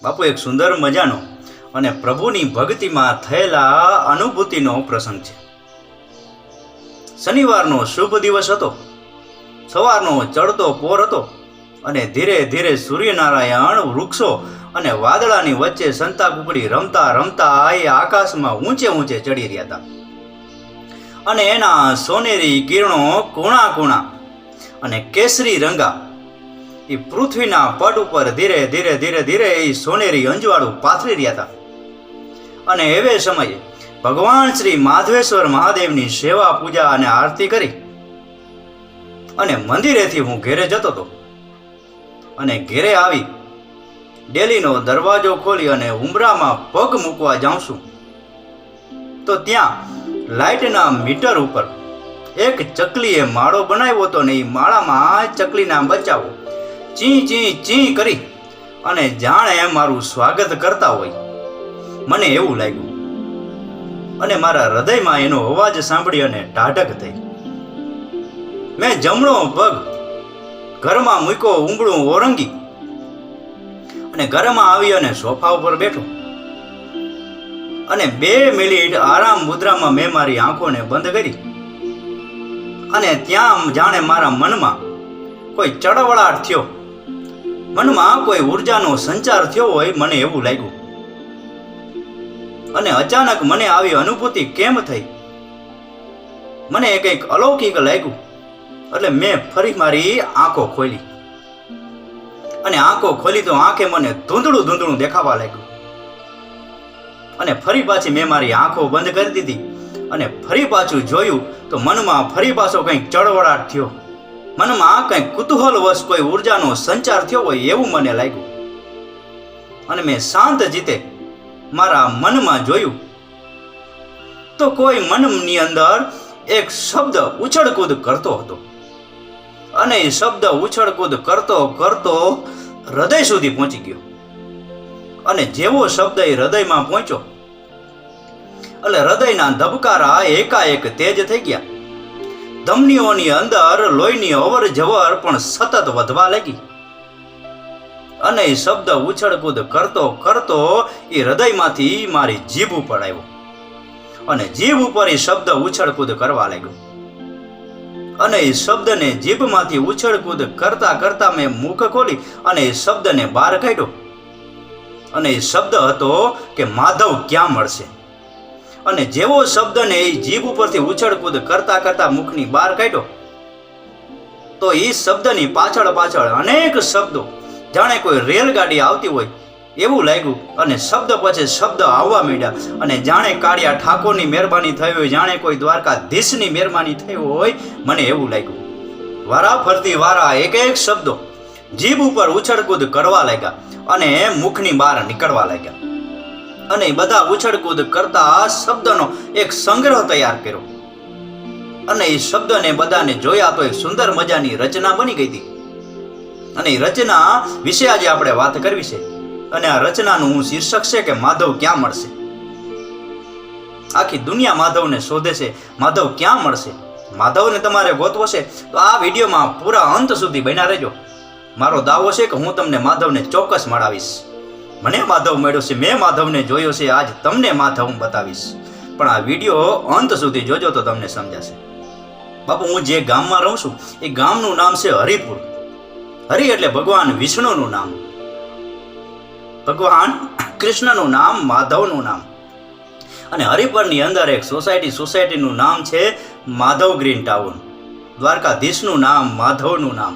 બાપુ એક સુંદર મજાનો અને પ્રભુની ભક્તિમાં થયેલા અનુભૂતિનો પ્રસંગ છે. શનિવારનો શુભ દિવસ હતો. સવારનો ચડતો પોર હતો અને ધીરે ધીરે સૂર્યનારાયણ વૃક્ષો અને વાદળાની વચ્ચે સંતા કુકડી રમતા રમતા એ આકાશમાં ઊંચે ઊંચે ચડી રહ્યા હતા અને એના સોનેરી કિરણો કૂણા કૂણા અને કેસરી રંગા એ પૃથ્વીના પટ ઉપર ધીરે ધીરે ધીરે ધીરે એ સોનેરી અંજવાળું પાથરી રહ્યા હતા. અને એવે સમયે ભગવાન શ્રી માધવેશ્વર મહાદેવની સેવા પૂજા અને આરતી કરી અને મંદિરેથી હું ઘેરે જતો હતો. અને ઘેરે આવી ડેલીનો દરવાજો ખોલી અને ઉંબરામાં પગ મૂકવા જાઉં છું તો ત્યાં લાઇટના મીટર ઉપર એક ચકલીએ માળો બનાવ્યો હતો ને એ માળામાં ચકલીના બચ્ચાઓ ચી ચી ચી કરી અને જાણે મારું સ્વાગત કરતા હોય મને એવું લાગ્યું. અને મારા હૃદયમાં એનો અવાજ સાંભળી અને ટાઢક થઈ. મેં જમણો પગ ઘરમાં મૂક્યો, ઊંઘળું ઓરંગી અને ઘરમાં આવી અને સોફા ઉપર બેઠો અને 2 મિનિટ આરામ મુદ્રામાં મેં મારી આંખોને બંધ કરી અને ત્યાં જાણે મારા મનમાં કોઈ ચળવળાટ થયો, મનમાં કોઈ ઉર્જાનો સંચાર થયો હોય મને એવું લાગ્યું. અને અચાનક મને આવી અનુભૂતિ કેમ થઈ, મને કંઈક અલૌકિક લાગ્યું. એટલે મેં ફરી મારી આંખો ખોલી અને આંખો ખોલી તો આંખે મને ધૂંધળું ધૂંધળું દેખાવા લાગ્યું. અને ફરી પાછી મેં મારી આંખો બંધ કરી દીધી અને ફરી પાછું જોયું તો મનમાં ફરી પાછો કંઈક ચળવળાટ થયો, મનમાં કંઈક કુતૂહલવશ કોઈ ઉર્જાનો સંચાર થયો હોય એવું મને લાગ્યું. અને મેં શાંત જીતે મારા મનમાં જોયું તો કોઈ મનની અંદર એક શબ્દ ઉછળકૂદ કરતો હતો અને એ શબ્દ ઉછળકૂદ કરતો કરતો હૃદય સુધી પહોંચી ગયો. અને જેવો શબ્દ એ હૃદયમાં પહોંચ્યો એટલે હૃદયના ધબકારા એકાએક તેજ થઈ ગયા. ધમનીઓની અંદર લોહીની અવર જવર પણ સતત વધવા લાગી. અને એ શબ્દ ઉછળકૂદ કરતો કરતો એ હૃદયમાંથી મારી જીભ ઉપર આવ્યો અને જીભ ઉપર એ શબ્દ ઉછળકૂદ કરવા લાગ્યો. અને એ શબ્દને જીભમાંથી ઉછળકૂદ કરતા કરતા મેં મુખ ખોલી અને એ શબ્દને બહાર કાઢ્યો. અને એ શબ્દ હતો કે માધવ ક્યાં મળશે. અને જેવો શબ્દને એ જીભ ઉપરથી ઉછળકૂદ કરતા કરતા મુખની બહાર કાઢ્યો તો એ શબ્દની પાછળ પાછળ અનેક શબ્દો જાણે કોઈ રેલગાડી આવતી હોય એવું લાગ્યું. અને શબ્દ પછી શબ્દ આવવા માંડ્યા અને જાણે કાળિયા ઠાકોરની મહેરબાની થઈ હોય, જાણે કોઈ દ્વારકાધીશની મહેરબાની થઈ હોય મને એવું લાગ્યું. વારા ફરતી વારા એક એક શબ્દો જીભ ઉપર ઉછળકૂદ કરવા લાગ્યા અને મુખની બહાર નીકળવા લાગ્યા. અને બધા ઉછળકૂદ કરતા શબ્દનો એક સંગ્રહ તૈયાર કર્યો. અને એ શબ્દને બધાને જોયા તો એક સુંદર મજાની રચના બની ગઈ હતી. અને એ રચના વિશે આજે આપણે વાત કરવી છે. અને આ રચનાનું શીર્ષક છે કે માધવ ક્યાં મળશે. આખી દુનિયા માધવને શોધે છે, માધવ ક્યાં મળશે. માધવને તમારે ગોતવો છે તો આ વિડીયોમાં પૂરા અંત સુધી બન્યા રહેજો. મારો દાવો છે કે હું તમને માધવને ચોક્કસ મળાવીશ. મને માધવ મળ્યો છે, મેં માધવને જોયો છે, આજ તમને માધવ હું બતાવીશ. પણ આ વિડીયો અંત સુધી જોજો તો તમને સમજાશે. બાપુ હું જે ગામમાં રહું છું એ ગામનું નામ છે હરિપુર. હરિ એટલે ભગવાન વિષ્ણુનું નામ, ભગવાન કૃષ્ણનું નામ, માધવનું નામ. અને હરિપુરની અંદર એક સોસાયટીનું નામ છે માધવ ગ્રીન ટાઉન. દ્વારકાધીશનું નામ, માધવનું નામ.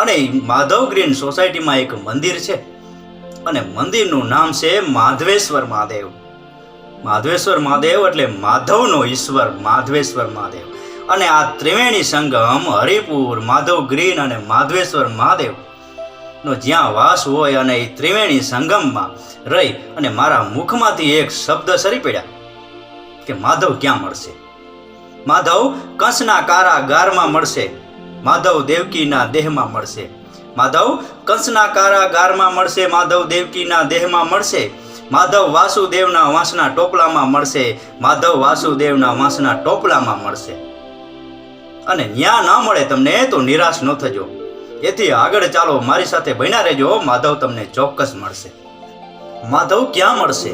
અને માધવ ગ્રીન સોસાયટીમાં એક મંદિર છે અને મંદિરનું નામ છે માધવેશ્વર મહાદેવ. માધવેશ્વર મહાદેવ એટલે માધવનો ઈશ્વર, માધવેશ્વર મહાદેવ. અને આ ત્રિવેણી સંગમ હરિપુર, માધવ ગ્રીન અને માધવેશ્વર મહાદેવ નો જ્યાં વાસ હોય અને એ ત્રિવેણી સંગમમાં રહી અને મારા મુખમાંથી એક શબ્દ સરી પડ્યા કે માધવ ક્યાં મળશે. માધવ કંસના કારાગારમાં મળશે, માધવ દેવકીના દેહમાં મળશે. માધવ કંસના કારાગારમાં મળશે, માધવ દેવકીના દેહમાં મળશે. માધવ વાસુદેવના વાંસના ટોપલામાં મળશે, માધવ વાસુદેવના વાંસના ટોપલામાં મળશે. અને ન્યા ન મળે તમને તો નિરાશ ન થજો. એથી આગળ ચાલો, મારી સાથે બન્યા રહેજો, માધવ તમને ચોક્કસ મળશે. માધવ ક્યાં મળશે?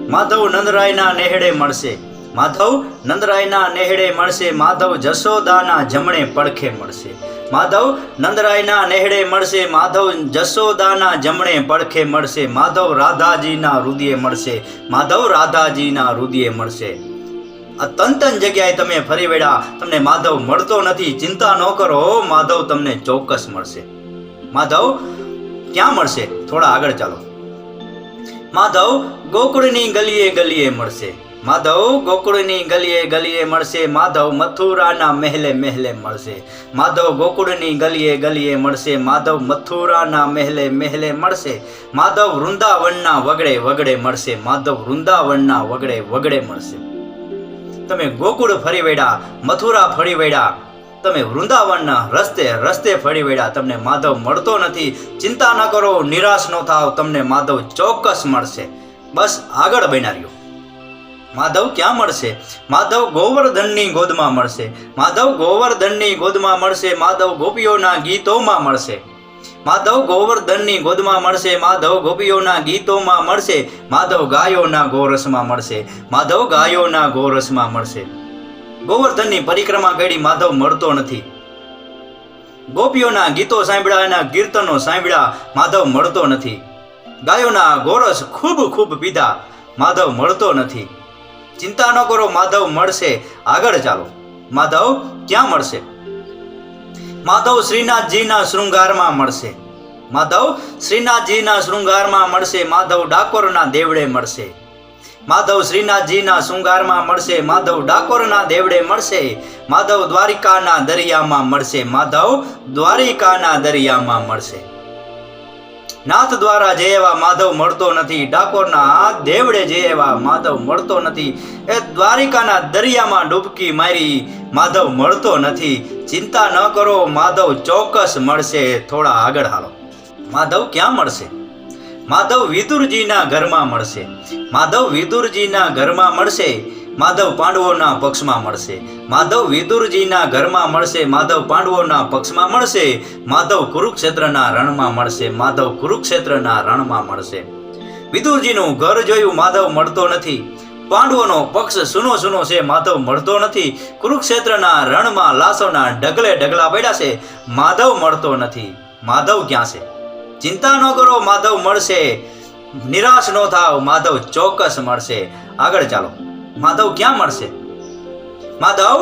માધવ નંદરાયના નેહડે મળશે. માધવ નંદરાયના નેહડે મળશે. માધવ જશોદાના જમણે પડખે મળશે. માધવ નંદરાયના નેહડે મળશે. માધવ જશોદાના જમણે પડખે મળશે. માધવ રાધાજીના હૃદયે મળશે. માધવ રાધાજીના હૃદયે મળશે. આ તન જગ્યાએ તમે ફરી વેડા, તમને માધવ મળતો નથી, ચિંતા ન કરો, માધવ તમને ચોક્કસ મળશે. માધવ ક્યાં મળશે? થોડા આગળ ચાલો. માધવ ગોકુળની ગલીએ ગલીએ મળશે. માધવ ગોકુળની ગલીએ ગલીએ મળશે. માધવ મથુરાના મહેલે મહેલે મળશે. માધવ ગોકુળની ગલીએ ગલીએ મળશે. માધવ મથુરાના મહેલે મહેલે મળશે. માધવ વૃંદાવનના વગડે વગડે મળશે. માધવ વૃંદાવનના વગડે વગડે મળશે. તમે ગોકુળ ફરી વેડા, મથુરા ફરી વેડા, તમે વૃંદાવનના રસ્તે રસ્તે ફરી વેડા, તમને માધવ મળતો નથી, ચિંતા ન કરો, નિરાશ ન થાવ, તમને માધવ ચોક્કસ મળશે. બસ આગળ બન્યા રહ્યો. માધવ ક્યાં મળશે? માધવ ગોવર્ધનની ગોદમાં મળશે. માધવ ગોવર્ધનની ગોદમાં મળશે. માધવ ગોપીઓના ગીતોમાં મળશે. માધવ ગોવર્ધનની ગોદમાં મળશે. માધવ ગોપીઓના ગીતોમાં મળશે. માધવ ગાયોના ગોરસમાં મળશે. માધવ ગાયોના ગોરસમાં મળશે. ગોવર્ધનની પરિક્રમા કરી, માધવ મળતો નથી. ગોપીઓના ગીતો સાંભળ્યા, એના કીર્તનો સાંભળ્યા, માધવ મળતો નથી. ગાયોના ગોરસ ખૂબ ખૂબ પીધા, માધવ મળતો નથી. ચિંતા ન કરો, માધવ મળશે. આગળ ચાલો. માધવ ક્યાં મળશે? માધવ શ્રીનાથજીના શૃંગારમાં મળશે. માધવ શ્રીનાથજીના શૃંગારમાં મળશે. માધવ ડાકોરના દેવડે મળશે. માધવ શ્રીનાથજીના શૃંગારમાં મળશે. માધવ ડાકોરના દેવડે મળશે. માધવ દ્વારિકાના દરિયામાં મળશે. માધવ દ્વારિકાના દરિયામાં મળશે. નાથ દ્વારા જે એવા માધવ મળતો નથી, ડાકોરના દેવડે જે એવા માધવ મળતો નથી, એ દ્વારિકાના દરિયામાં ડૂબકી મારી, માધવ મળતો નથી. ચિંતા ન કરો, માધવ ચોક્કસ મળશે. થોડા આગળ હાલો. માધવ ક્યાં મળશે? માધવ વિદુરજીના ઘરમાં મળશે. માધવ વિદુરજીના ઘરમાં મળશે. માધવ પાંડવોના પક્ષમાં મળશે. માધવ વિદુરજીના ઘરમાં મળશે. માધવ પાંડવોના પક્ષમાં મળશે. માધવ કુરુક્ષેત્રના રણમાં મળશે. માધવ કુરુક્ષેત્રના રણમાં મળશે. વિદુરજીનું ઘર જોયું, માધવ મળતો નથી. પાંડવોનો પક્ષ સુનો સુનો છે, માધવ મળતો નથી. કુરુક્ષેત્રના રણમાં લાશોના ઢગલે ઢગલા પડ્યા છે, માધવ મળતો નથી. માધવ ક્યાં છે? ચિંતા ન કરો, માધવ મળશે. નિરાશ ન થાવ, માધવ ચોક્કસ મળશે. આગળ ચાલો. માધવ ક્યાં મળશે? માધવ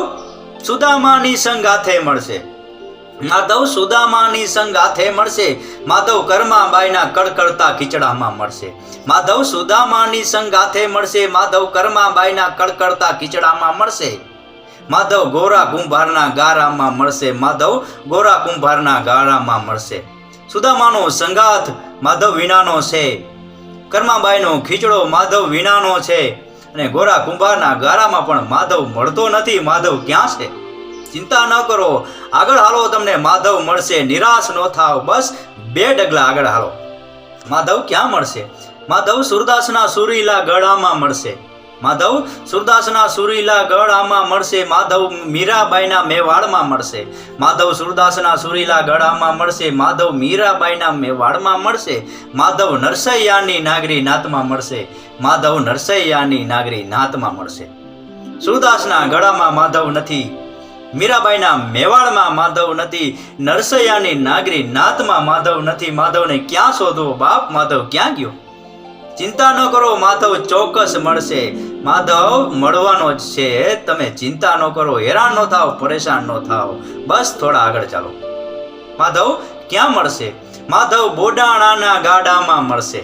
સુદામાની સંગાથે મળશે. માધવ સુદામાની સંગાથે મળશે. માધવ કર્માબાઈના કડકડતા ખીચડામાં મળશે. માધવ સુદામાની સંગાથે મળશે. માધવ કર્માબાઈના કડકડતા ખીચડામાં મળશે. માધવ ગોરા કુંભારના ગારામાં મળશે. માધવ ગોરા કુંભારના ગારામાં મળશે. સુદામાનો સંગાથ માધવ વિનાનો છે. કર્માબાઈનો ખીચડો માધવ વિનાનો છે. અને ગોરા કુંભારના ગારામાં પણ માધવ મળતો નથી. માધવ ક્યાં છે? ચિંતા ન કરો, આગળ હાલો, તમને માધવ મળશે. નિરાશ ન થાવ, બસ 2 ડગલા આગળ હાલો. માધવ ક્યાં મળશે? માધવ સુરદાસના સુરીલા ગળામાં મળશે. માધવ સુરદાસના સુરીલા ગળામાં મળશે. માધવ મીરાબાઈના મેવાડમાં મળશે. માધવ સુરદાસના સુરીલા ગળામાં મળશે. માધવ મીરાબાઈના મેવાડમાં મળશે. માધવ નરસૈયાની નાગરી નાતમાં મળશે. માધવ નરસૈયાની નાગરી નાતમાં મળશે. સુરદાસના ગળામાં માધવ નથી. મીરાબાઈના મેવાડમાં માધવ નથી. નરસૈયાની નાગરી નાતમાં માધવ નથી. માધવને ક્યાં શોધવો બાપ? માધવ ક્યાં ગયો? ચિંતા ન કરો, માધવ ચોક્કસ મળશે. માધવ મળવાનો જ છે. તમે ચિંતા ન કરો, હેરાન ન થાવ, પરેશાન ન થાવ, બસ થોડા આગળ ચાલો. માધવ ક્યાં મળશે? માધવ બોડાણાના ગાડામાં મળશે.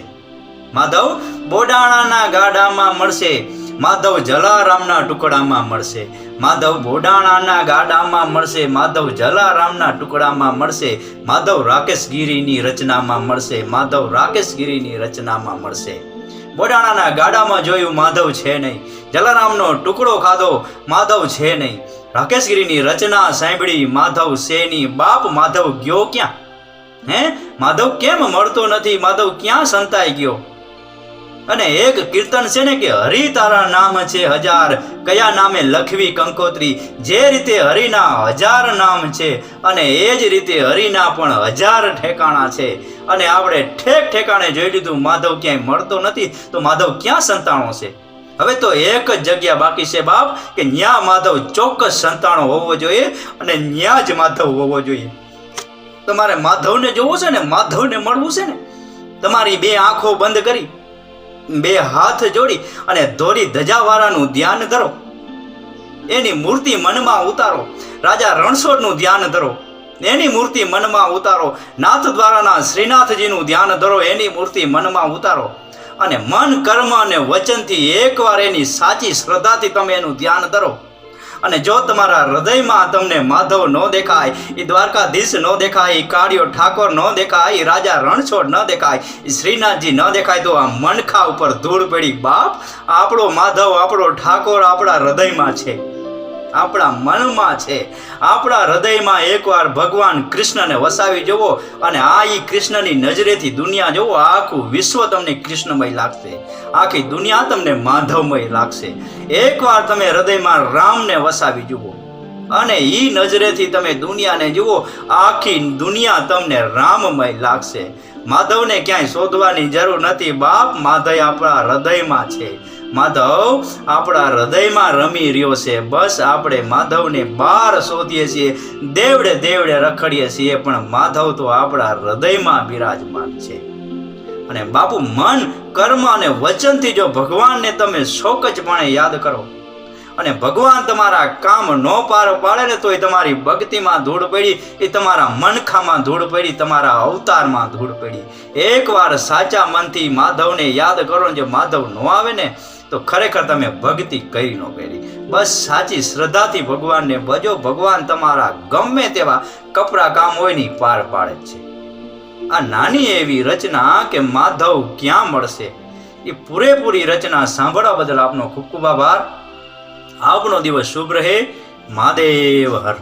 માધવ બોડાણાના ગાડામાં મળશે. માધવ જલારામના ટુકડામાં મળશે. માધવ બોડાણાના ગાડામાં મળશે. માધવ જલારામના ટુકડામાં મળશે. માધવ રાકેશગીરીની રચનામાં મળશે. માધવ રાકેશગીરીની રચનામાં મળશે. બોડાણાના ગાડામાં જોયું, માધવ છે નહીં. જલારામનો ટુકડો ખાધો, માધવ છે નહીં. રાકેશગીરીની રચના સાંભળી, માધવ છે નહીં. બાપ માધવ ગયો ક્યાં? હે, માધવ કેમ મળતો નથી? માધવ ક્યાં સંતાઈ ગયો? અને એક કીર્તન છે ને કે હરિ તારા નામ છે હજાર, કયા નામે લખવી કંકોત્રી. જે રીતે હરિના 1000 નામ છે અને એ જ રીતે હરિના પણ 1000 ઠેકાણા છે. અને આપણે ઠેક ઠેકાણે જોઈ લીધું માધવ ક્યાંય મળતો નથી, તો માધવ ક્યાં સંતાણો છે? હવે તો એક જ જગ્યા બાકી છે બાપ, કે ન્યા માધવ ચોક્કસ સંતાણો હોવો જોઈએ અને ન્યા જ માધવ હોવો જોઈએ. તમારે માધવને જોવું છે ને, માધવને મળવું છે ને, તમારી 2 આંખો બંધ કરી, 2 હાથ જોડી અને ધોરી ધજાવાળાનું ધ્યાન ધરો, એની મૂર્તિ મનમાં ઉતારો. રાજા રણછોડનું ધ્યાન ધરો, એની મૂર્તિ મનમાં ઉતારો. નાથ દ્વારાના શ્રીનાથજીનું ધ્યાન ધરો, એની મૂર્તિ મનમાં ઉતારો. અને મન કર્મ અને વચનથી એકવાર એની સાચી શ્રદ્ધાથી તમે એનું ધ્યાન ધરો. અને જો તમારા હૃદયમાં તમને માધવ ન દેખાય, એ દ્વારકાધીશ ન દેખાય, એ કાળિયો ઠાકોર ન દેખાય, એ રાજા રણછોડ ન દેખાય, એ શ્રીનાથજી ન દેખાય, તો આ મનખા ઉપર ધૂળ પડી બાપ. આપણો માધવ, આપણો ઠાકોર આપણા હૃદયમાં છે, આપણા મનમાં છે, આપણા હૃદયમાં. એકવાર ભગવાન કૃષ્ણને વસાવી જુઓ અને આ ઈ કૃષ્ણની નજરેથી દુનિયા જુઓ, આખું વિશ્વ તમને કૃષ્ણમય લાગશે, આખી દુનિયા તમને માધવમય લાગશે. એકવાર તમે હૃદયમાં રામને વસાવી જુઓ અને ઈ નજરેથી તમે દુનિયાને જુઓ, આખી દુનિયા તમને રામમય લાગશે. માધવને ક્યાંય શોધવાની જરૂર નથી બાપ, માધવ આપણા હૃદયમાં છે. માધવ આપણા હૃદયમાં રમી રહ્યો છે. બસ આપણે માધવને બહાર શોધીએ છીએ, દેવડે દેવડે રખડીએ છીએ, પણ માધવ તો આપણા હૃદયમાં બિરાજમાન છે. અને બાપુ, મન કર્મ અને વચનથી જો ભગવાનને તમે ચોક્કસપણે યાદ કરો અને ભગવાન તમારા કામ ન પાર પાડે ને તોય તમારી ભક્તિમાં ધૂળ પડી, એ તમારા મનખામાં ધૂળ પડી, તમારા અવતારમાં ધૂળ પડી. એકવાર સાચા મનથી માધવને યાદ કરો. જો માધવ ન આવે ને તો ખરેખર તમે ભક્તિ કરી ન કરી. બસ સાચી શ્રદ્ધાથી ભગવાનને ભજો, ભગવાન તમારા ગમે તેવા કપરા કામ હોય ને પાર પાડે છે. આ નાની એવી રચના કે માધવ ક્યાં મળશે, એ પૂરેપૂરી રચના સાંભળવા બદલ આપનો ખૂબ ખૂબ આભાર. આપનો દિવસ શુભ રહે. મહાદેવ હર.